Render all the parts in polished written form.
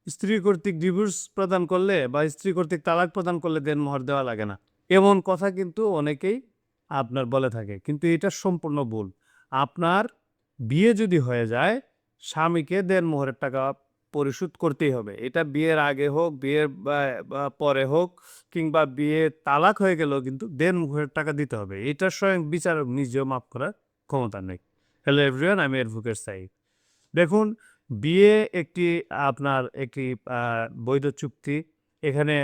স্ত্রী কর্তৃক ডিভোর্স প্রদান করলে বা স্ত্রী কর্তৃক তালাক প্রদান করলে দেনমোহর দেওয়া লাগে না। এমন কথা কিন্তু অনেকেই আপনার বলে থাকে। কিন্তু এটা সম্পূর্ণ ভুল। আপনার বিয়ে যদি হয়ে যায়, স্বামীকে দেনমোহরের টাকা পরিশোধ করতেই হবে। এটা বিয়ের আগে হোক, বিয়ের বা পরে হোক কিংবা বিয়ে তালাক হয়ে গেলেও কিন্তু দেনমোহরের টাকা দিতে হবে। এটা স্বয়ং বিচারক নিজেও মাফ করার ক্ষমতা নেই। হ্যালো এভরিওয়ান, আমি অ্যাডভোকেট সাঈদ। দেখুন, বিয়ে একটি বৈধ চুক্তি। এখানে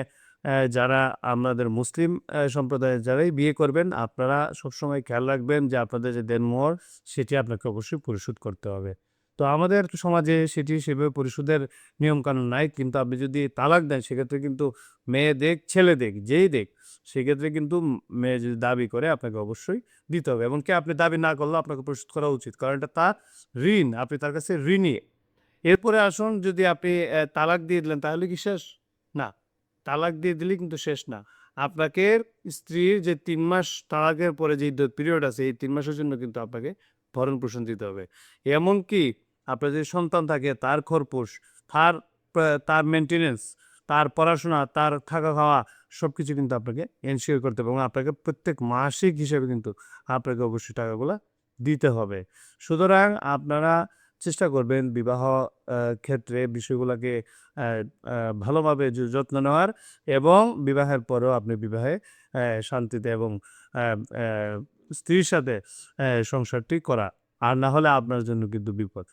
যারা আমাদের মুসলিম সম্প্রদায়ের যারাই বিয়ে করবেন, আপনারা সবসময় খেয়াল রাখবেন যে আপনাদের যে দেনমোহর সেটি আপনাকে অবশ্যই পরিশোধ করতে হবে। তো আমাদের সমাজে সেটি সেভাবে পরিশোধের নিয়মকানুন নাই। কিন্তু আপনি যদি তালাক দেন সেক্ষেত্রে কিন্তু মেয়ে দেখ, ছেলে দেখ, যেই দেখ সেক্ষেত্রে কিন্তু মেয়ে যদি দাবি করে আপনাকে অবশ্যই দিতে হবে। এমনকি আপনি দাবি না করলেও আপনাকে পরিশোধ করা উচিত। কারণ এটা তার ঋণ, আপনি তার কাছে ঋণী। এরপরে আসুন, যদি আপনি তালাক দিয়ে দিলেন তাহলে কি শেষ? না। তালাক দিয়ে দিলেই কিন্তু শেষ না। আপনাকে স্ত্রীর যে ৩ মাস তালাকের পরে যে ইদ্যত পিরিয়ড আছে, এই ৩ মাসের জন্য কিন্তু আপনাকে ভরণ-পোষণ দিতে হবে। এমনকি আপনার যদি সন্তান থাকে তার খরপোশ, তার তার মেইনটেন্যান্স, তার পড়াশোনা, তার থাকা খাওয়া সবকিছু কিন্তু আপনাকে এনশিওর করতে হবে এবং আপনাকে প্রত্যেক মাসিক হিসেবে কিন্তু আপনাকে অবশ্যই টাকাগুলা দিতে হবে। সুতরাং আপনারা চেষ্টা করবেন বিবাহ ক্ষেত্রে বিষয়গুলাকে অ্যা অ্যা ভালোভাবে যত্ন নেওয়ার এবং বিবাহের পরেও আপনি বিবাহে শান্তিতে এবং অ্যা অ্যা স্ত্রীর সাথে সংসারটি করা। আর না হলে আপনার জন্য কিন্তু বিপদ।